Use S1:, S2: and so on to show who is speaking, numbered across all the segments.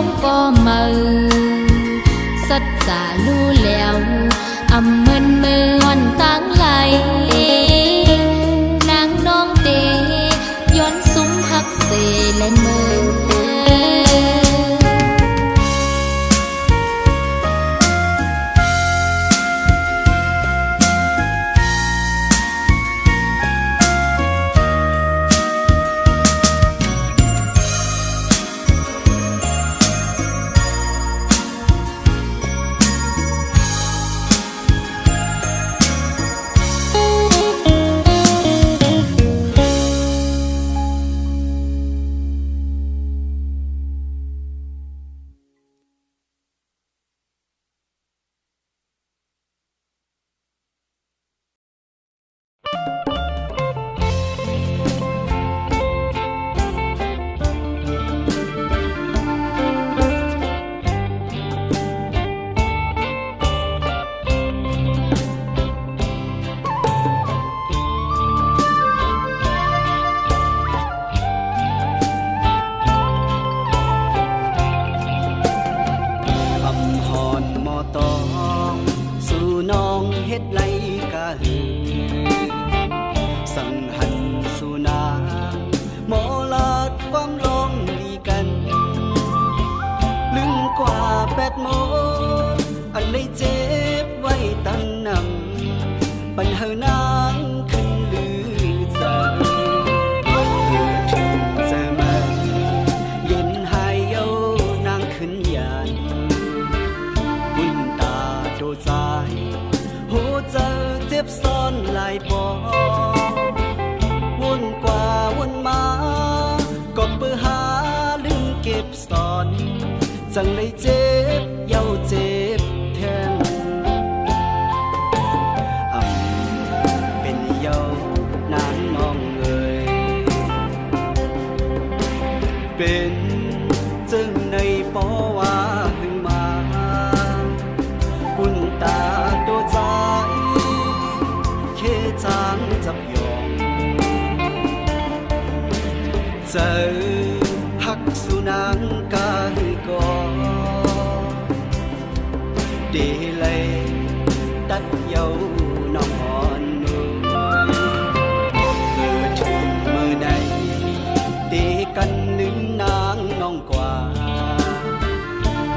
S1: งก็มือสัจจะรู้แล้วอำมึนมือวันตั้งไหลนางน้องเตย้อนซุ้มหักเสและมือเฮ็ดไรกะหือสังหันสุนาหมอลาดความลองลีกันลึงกว่า8 โมงอันได้เจ็บไว้ตั้งนำปัญหานางขึ้นลือใจถึงจะมาเย็นหายเยานางขึ้นยานบุญตาโดใจหัวใจเจ็บซ้อนหลายบ่วนกว่าวนมาก็เพื่อหาลืมเก็บซ่อนจังได้เจ็บเย้าเจ็บแทนเป็นเย้านางน้องเอ่ยเป็นจึงในบ่ว่าหึงมาบุญตาตัวใจจางจับยองเจอหักสุนังกาหือกอเดเลยตัดเยาน้องอ่อนนุ่มเกิดถึงเมื่อใดตีกันลืมนางน้องกว่า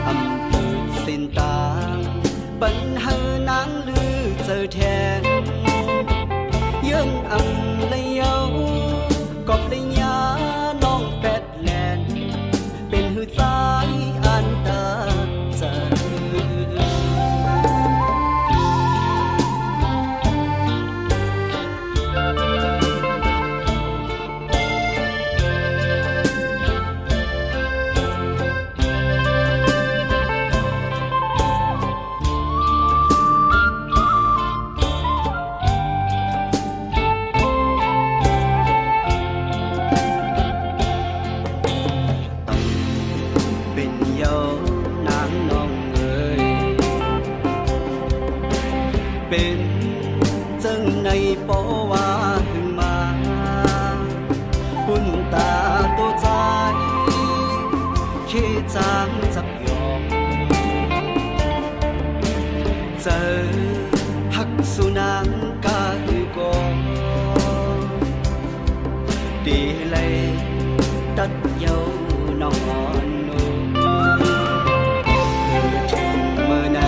S1: อำเภอเส้นตางปัญหานางลือเจอแทนยืนอำเลยเยากอบเลยยาน้องแปดแลนเป็นหือสายอันตาเจอเป็นจังในปอว่าหึงมาบุญตาตัวใจเคจางจับยอมเจอหักสุนังกาหือกอดีเลยตัดเยาน้องอ่อนนุ่มถึงเมื่อไหน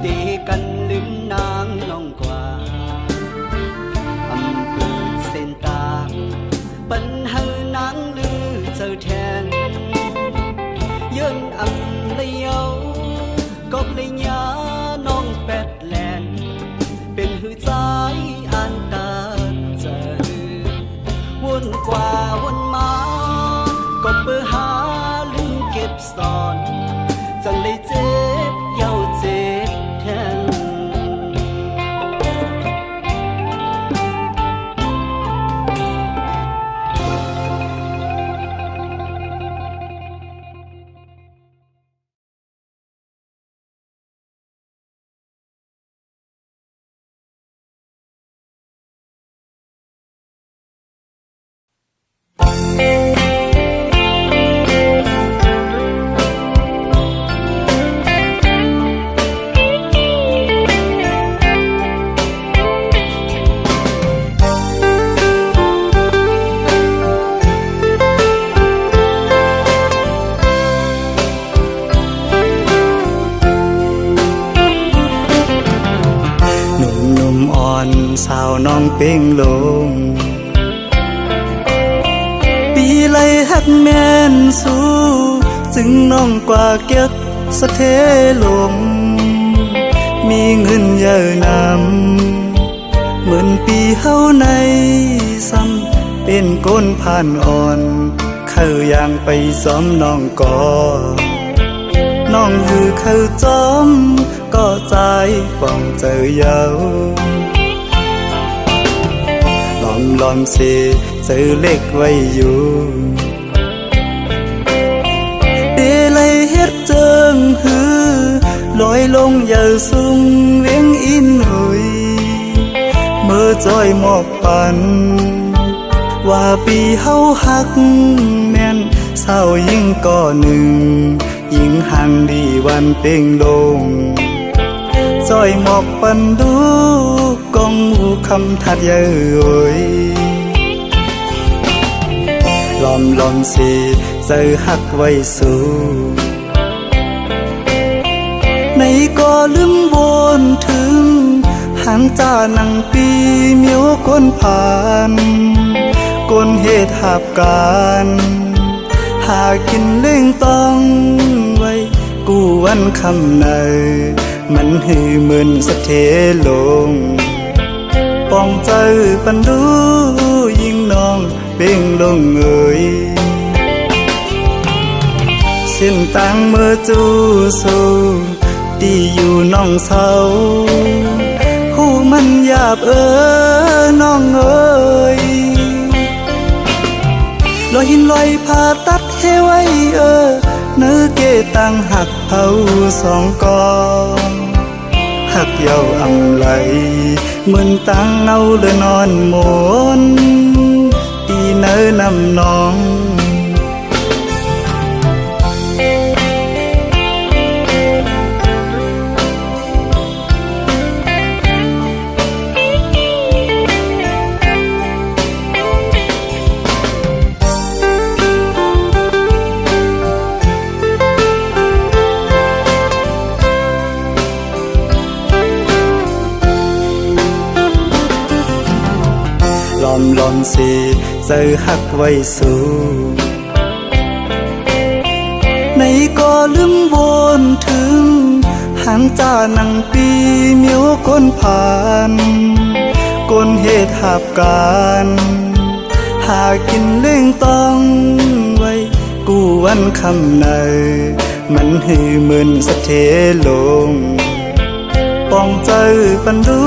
S1: ตีกันลืมนางน้องกว่าอำเภอเส้นตางปัญหานางลือเจอแทนยืนอำเลยเยากอบเลยยาน้องแปดแลนเป็นหือใจอันตาเจอวนกว่าวนมาก็เพื่อหาลืมเก็บซ่อนจังเลยเจ็บเย้าเจ็บแทน าวน้องเป้งลงปีไหลฮักแม่นสู้จึงน้องกว่าเก็บสะเทลมมีเงินเยอะนำเหมือนปีเฮาในซ้ำเป็นก้นผ่านอ่อนเข้าอย่างไปซ้อมน้องก่อน้องหือเข้าจอมก็ใจป้องเจอเยาลอมเสเจอเล็กไว้อยู่เดลัยเฮ็ดเจิงหือลอยลงอย่าสูงเวียงอินหุยเมื่อจอยหมอกปันว่าปีเฮาฮักแม่นเศร้ายิ่งก่อหนึ่งยิ่งห่างดีวันเป้งลงจอยหมอกปันดูกองหูคำทัดเย้ยลอมสิเจอฮักไว้สู่ในก็ลืมวนถึงหางจ้านังปีเมียวก้นผ่านก้นเหตุหาบการหากินเล่งต้องไว้กูวันคำในมันหือเหมือนสะเทลงป้องใจปันดูยิ่งน้องเป้งลงเอ่ยเส้นต่างเมื่อจูสู่ที่อยู่น้องเศร้าหูมันหยาบน้องเอ่ยลอยหินลอยผ่าตัดให้ไว้เนื้อเกตังหักเผาสองกองหักเยาอำไหลเหมือนตังเนาเลยนอนหมนตีเนื้อนำน้องลอมสิเจอฮักไว้สู่ในก็ลืมวนถึงหางจ้านังปีเมียวก้นผ่านก้นเหตุหาบการหากินเล่งต้องไว้กูวันคำในมันหือเหมือนสะเทลงป้องใจปันดู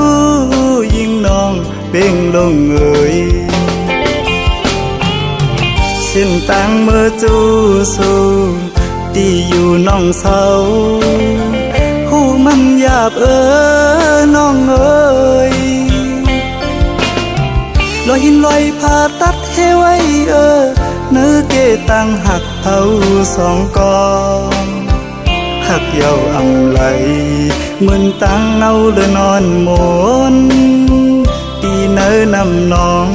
S1: ยิ่งน้องเป้งลงเอ่ยเส้นต่างเมื่อจูสู่ที่อยู่น้องเศร้าหูมันหยาบน้องเอ่ยลอยหินลอยผ่าตัดให้ไว้เนื้อเกตังหักเผาสองกองหักเยาอำไหลเหมือนตังเนาเลยนอนหมนตีเนื้อนำน้อง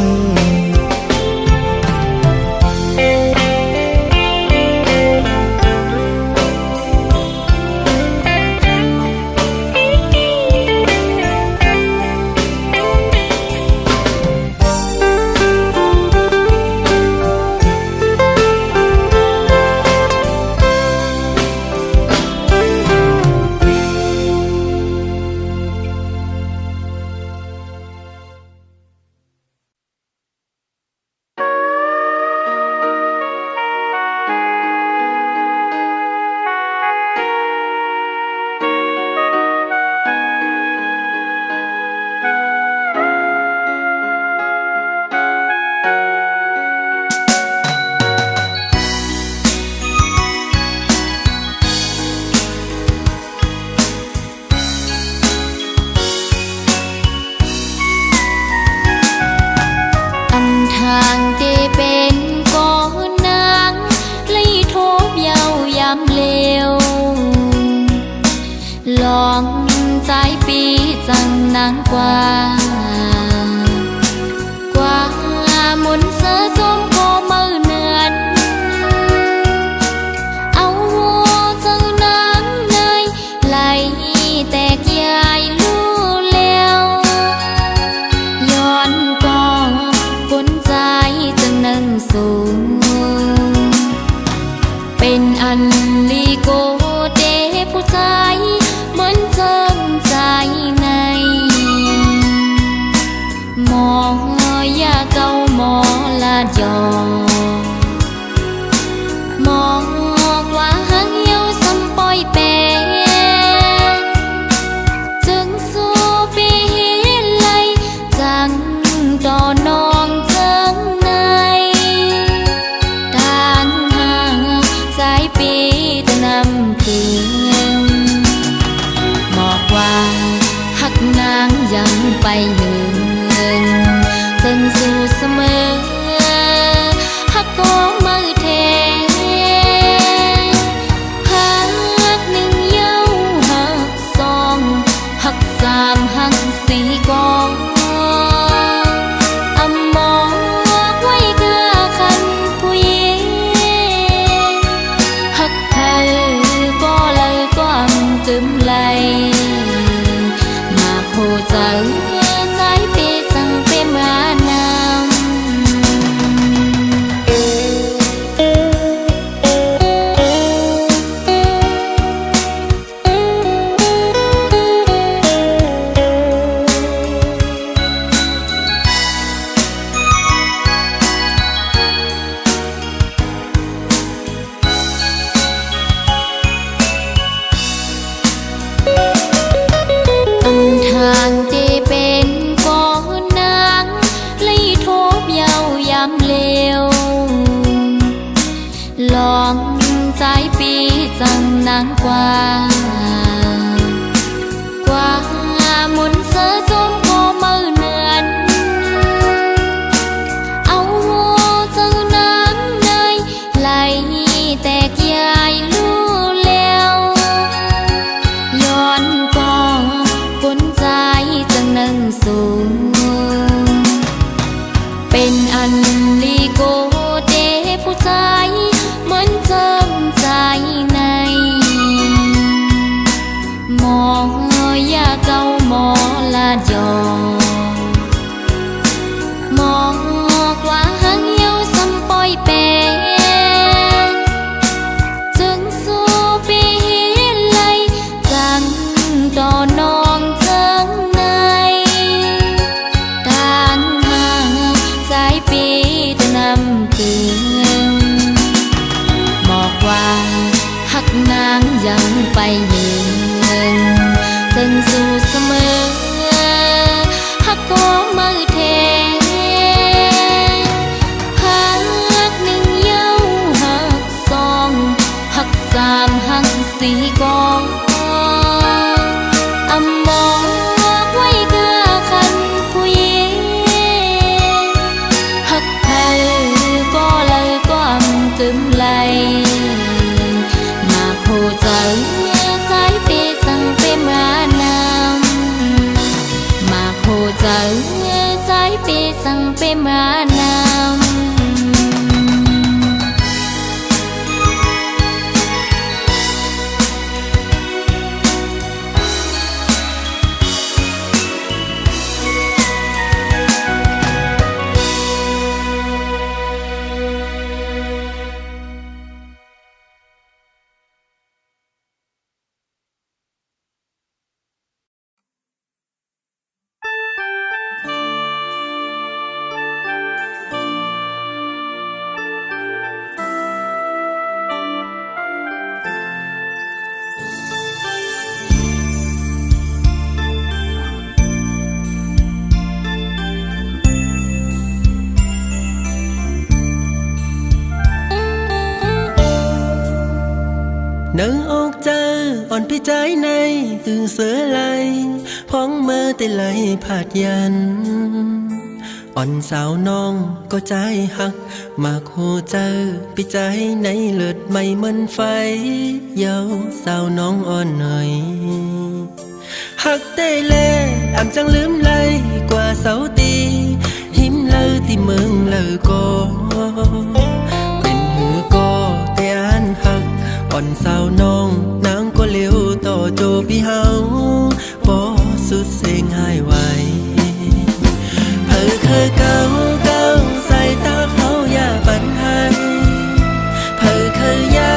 S2: ย อันลีโกเตผู้ชายเหมือนเจิมใจในหมอยาเก่าหมอลาดยอหมอกว่าหังเหี่ยวซ้ำปล่อยแปรจึงสู้ปีไหลจังต่อนองเจิงในทานหางสายปีตะนำคืนหมอกว่าหักนางยังไปหึงจึงสู้เสมอหักก็มือเทหักหนึ่งเย้าหักสองหักสามหักสี่กองอำมองไว้กะคันผู้หญิงหักเธอก็เลยก็อำกึมไหลมาโคใจสายปีสั่งเปมานำทางที่เป็นก่อนนางเลยทบเยาวยามเลวลองใจปีจังนางกว่ามุนเสือจมก็มือเนือนเอาหัวจังนางในไหลแตกยายลู่แล้วย้อนก็ฝนใจจังนั่งสูงเป็นอันลีโกเตผู้ชายเหมือนเจิมใจในหมอยาเก่าหมอลาดยอหมอกว่าหังเหี่ยวซ้ำปล่อยแปรจึงสู้ปีไหลจังต่อนองเจิงในทานหางสายปีตะนำคืนหมอกว่าหักนางยังไปหึงจึงสู้เสมอหักก็มือเทหักหนึ่งเย้าหักสองหักสามหักสี่กองอำมองไว้กะคันผู้หญิงหักเธอก็เลยก็อำกึมไหลมาโคใจสายปีสั่งเปมานำมาโคใจสายปีสั่งเปมานำ
S3: นึกออกเจออ่อนพี่ใจในตื่นเสือไหลพ้องเมื่อแต่ไหลผาดยันอ่อนสาวน้องก็ใจหักมาโคเจอพี่ใจในเลือดไม่เหมือนไฟเยาสาวน้องอ่อนหน่อยหักได้แลอ่ำจังลืมไหลกว่าเสาตีหิมเลอที่เมืองเลอก็เป็นหือก็แต่อันหักอ่อนสาวน้องนางก็เลี้ยวต่อโจพี่เฮาบ่สุดเสียงหายไวเผอเคยเก่าใส่ตาเขาอย่าปันให้เผอเคยยา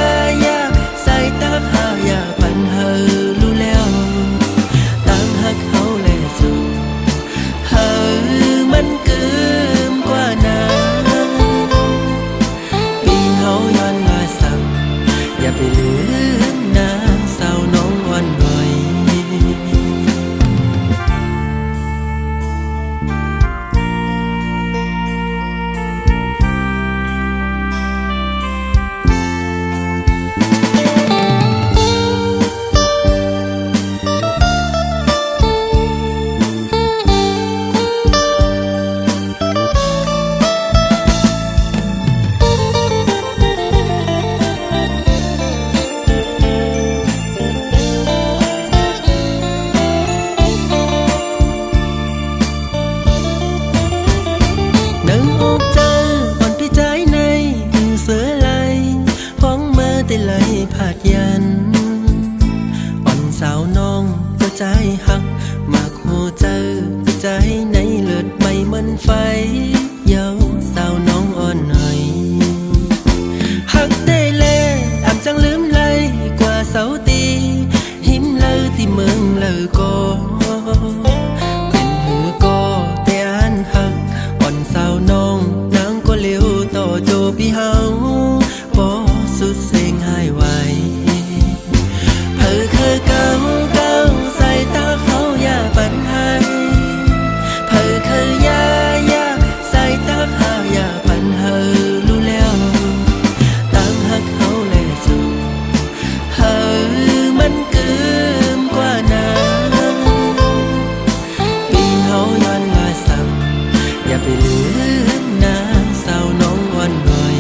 S3: ไปลืมนางสาวน้องอ่อนหน่อยใจหักมากหัวเจอใจในเลือดไม่มันไฟเยาสาวน้องอ่อนหน่อยหักได้แลอำจังลืมเลยกว่าเสาตีหิมเลยที่เมืองเลยก็เป็นหือก็แต่อันหักอ่อนสาวน้องนางก็เร็วต่อโจพี่เฮาบ่สุดเสียงหายไวเพิ่นคือเก่าตาเขาอย่าปันให้เพิ่นเคยยาใส่ตาเขาอย่าปันให้รู้แล้วตามหักเขาแลสู่เฮ้มันเกิมกว่านั้นปีเฮาย้อนลาซ้ำอย่าไปลืมนางสาวน้องอ่อนหน่อย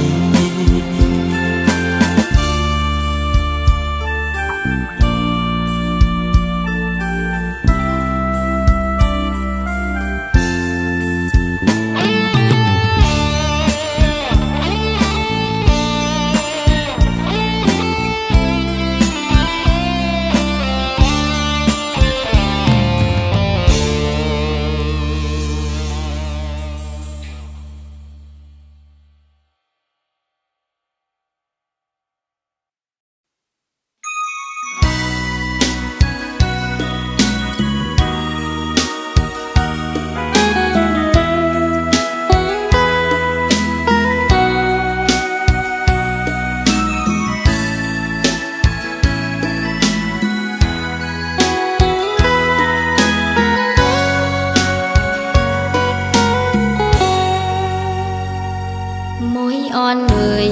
S2: อ่อนเอ่ย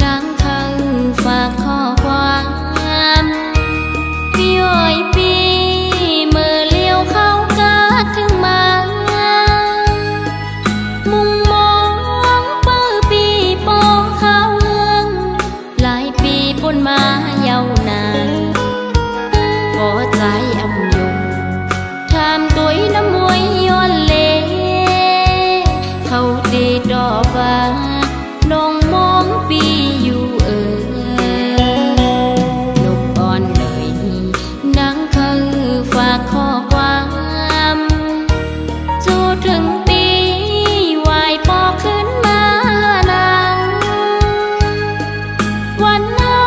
S2: นางเขาฝากข้อความพี่อ้อยปีเมื่อเลี้ยวเข้ากาดถึงมามุงมองเปิ้ปีปอข้าวเฮืองหลายปีปนมาเยาวนานพอใจอำยงถามตัวน้ำมวยย้อนเลเขาดีดอกฟ้าน้องมองปีอยู่นกอ่อนเลยนางเขาฝากข้อความจูถึงปีวายปอขึ้นมานางวันเฮา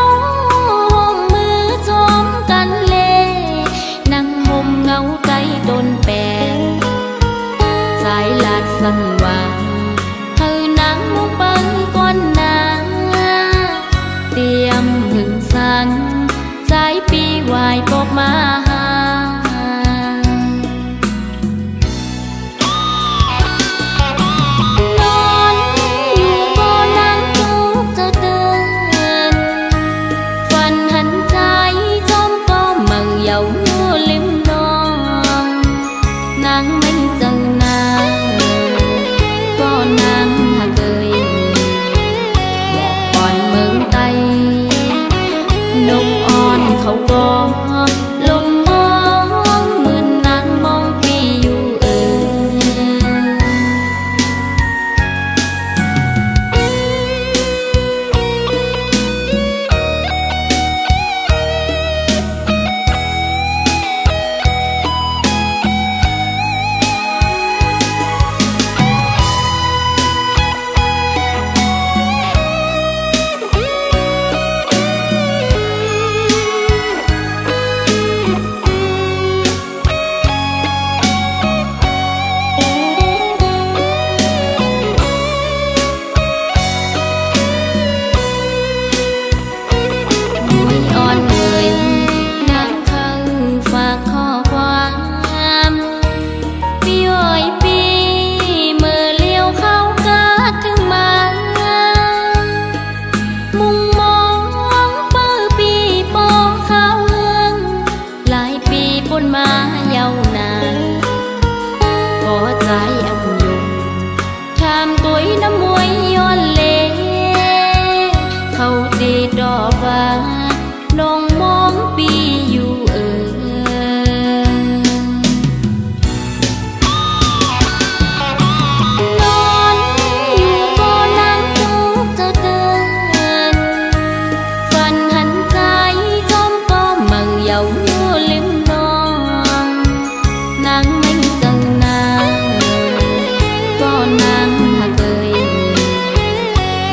S2: ห่มมือจมกันเลนั่งห่มเงาใจต้นแปนสายลาดสั่นว่าเตรียมหึงสังใจปีวายปกมาหานอนอยู่บ่นั่งทุกจะเดินฝันหันใจจมก็มั่งเยาลิมน้องนางไม่เจอหน้าก็นางหักเอ่ยบอกก่อนเมืองไตนก ดอกฟ้าน้องมองปีอยู่นอนอยู่บ่นั่งทุกข์เจ้าเตือนฝันหันใจจอมก็มั่งเยาอยู่ลิมน้องนางไม่เจังนาก็นางหากเอ่ย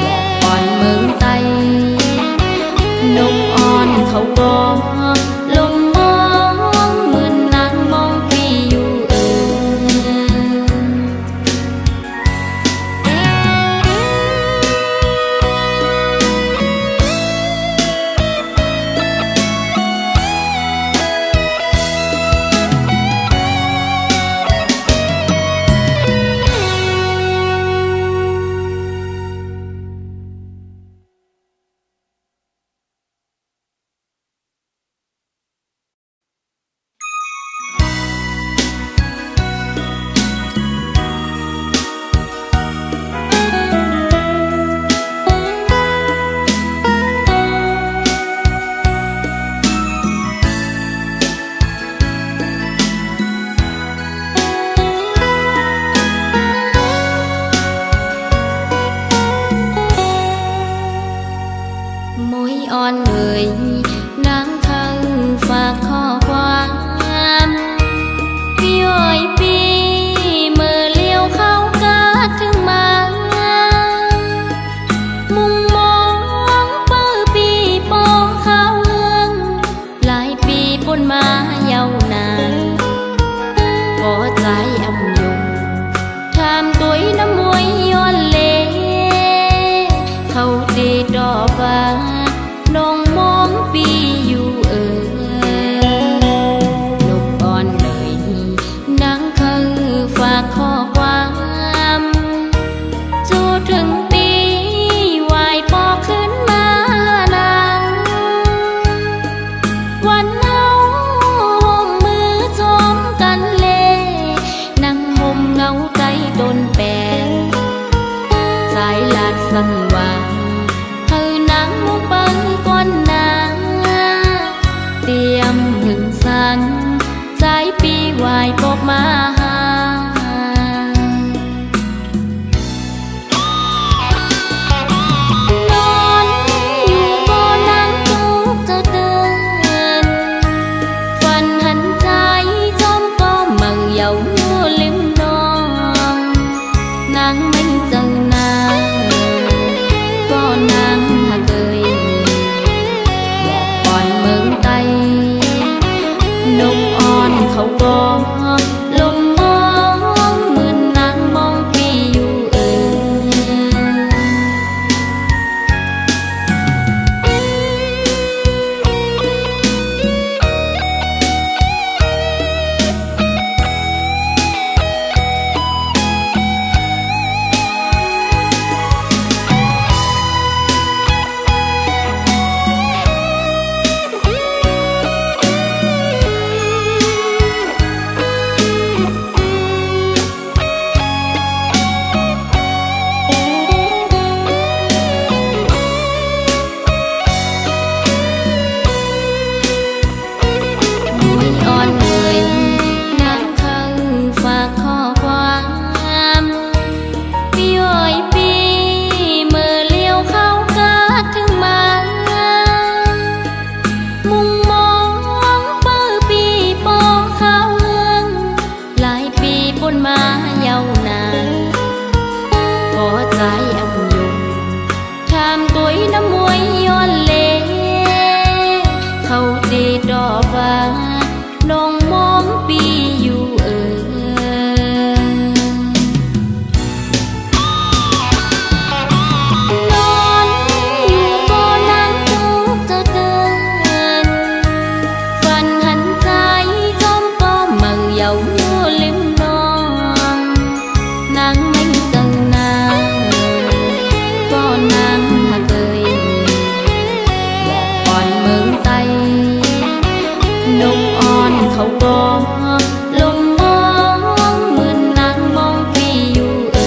S2: บอกก่อนเมืองไตนกอ่อนเขาก็ลมมองเหมือนนางมองปีอยู่มวยอ่อนเอ่ยนางเขาฝากข้อความพี่อ้อยปีเมื่อเลี้ยวเข้ากาดถึงมามุงมองเปิ้ปีปอข้าวเฮืองหลายปีปนมาเยาวนานก็ใจอำยงถามตุ้ยน้ำมวยย้อนเลเขาดีดอกฟ้าน้องมองปีอยู่นกอ่อนเลยนางเขาฝากข้อความจูถึงปีวายปอขึ้นมานางวันเฮาห่มมือจอมกันเลนั่งห่มเงาใจตนแปนสายลาดสั่นว่าเฮานางมุงปังก่อนนาเตรียมหึงสังใจปีวายปกมาหานอนอยู่บ่นั่งทุกข์เจ้าเตือนฝันหันใจจอมก็มั่งเยาอยู่ลิมน้องนางไม่เจังนาก็นางหากเอ่ยบอกก่อนเมืองไตนกอ่อนเขาก็ลมมองเหมือนนางมองปีอยู่มวยอ่อนเอ่ยนางเขาฝากข้อความพี่อ้อยปีเมื่อเลี้ยวเข้ากาดถึงมามุงมองเปิ้ปีปอข้าวเฮืองหลายปีปนมาเยาวนานก็ใจอำยงถามตุ้ยน้ำมวยย้อนเลเขาดีดอกฟ้าน้องมองปีอยู่นอนอยู่บ่นั่งทุกข์เจ้าเตือนฝันหันใจจอมก็มั่งเยาอยู่ลิมน้องนางไม่เจังนาก็นางหากเอ่ยบอกก่อนเมืองไตนกอ่อนเขาก็ลมมองเหมือนนางมองปีอยู่น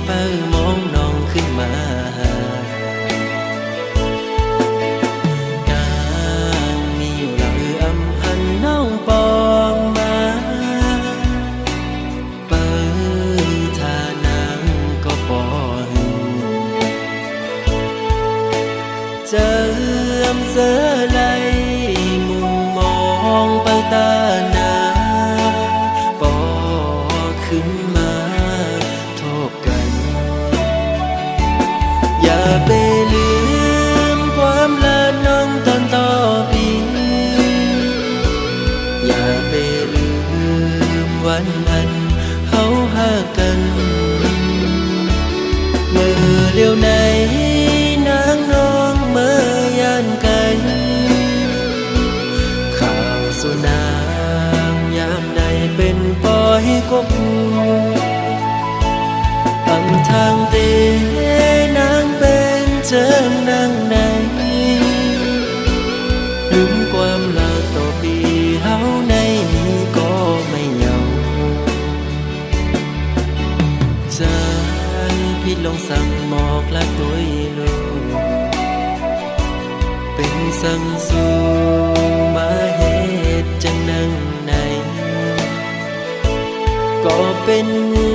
S3: เป้ามองน้องขึ้นมา นางมีอยู่หลังอำพันน้องปองมาเปิดทานางก็ปอนเจอเสือไหลมุมมองเปิดตาหนาปอขึ้นมาโทษกันอย่าไปลืมความลาน้องตอนต่อปีอย่าไปลืมวันนั้นเฮาหากันเมื่อเลี้ยวไหนนางน้องเมื่อยานไกลข่าวสุนางยามใดเป็นปอยกบอำทางเตนางเป็นเจิงนางไหนลืมความลาต่อปีเฮาในนี้ก็ไม่เหงาใจพี่ลงสั่งหมอกละตัวลูกเป็นสั่งสู่มาเหตุจังนั่งไหนก็เป็นเงิ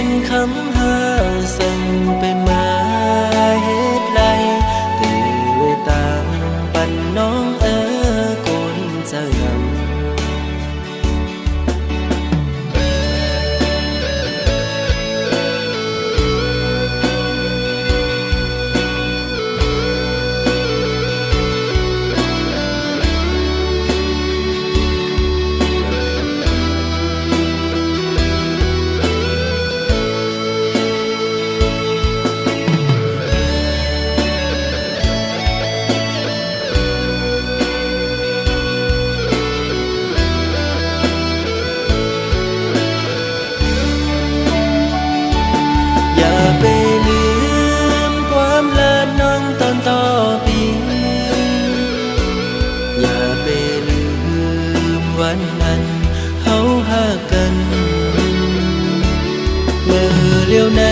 S3: นคำหาสั่งไปมาเหตุไรตื่นตามปันน้องโกนเจะยำไปลืมความลาน้องตอนต่อปีอย่าไปลืมวันนั้นเฮาหากันเมื่อเลี้ยวไหน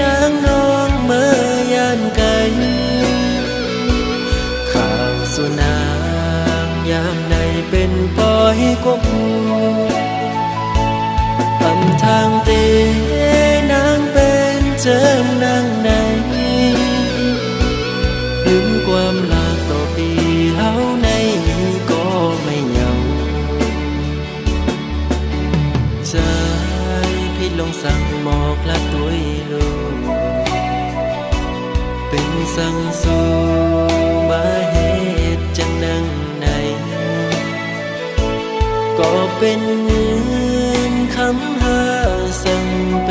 S3: นางน้องเมื่อยานไกลข่าวสุนางยามใดเป็นปอยกบอำทางเตนางเป็นเจิงนางไหนลืมความลาต่อปีเฮาในนี้ก็ไม่เหงาใจพี่ลงสั่งหมอกละตัวลูกเป็นสั่งสู่มาเหตุจังนั่งไหนก็เป็นเงินคำหาสั่งไป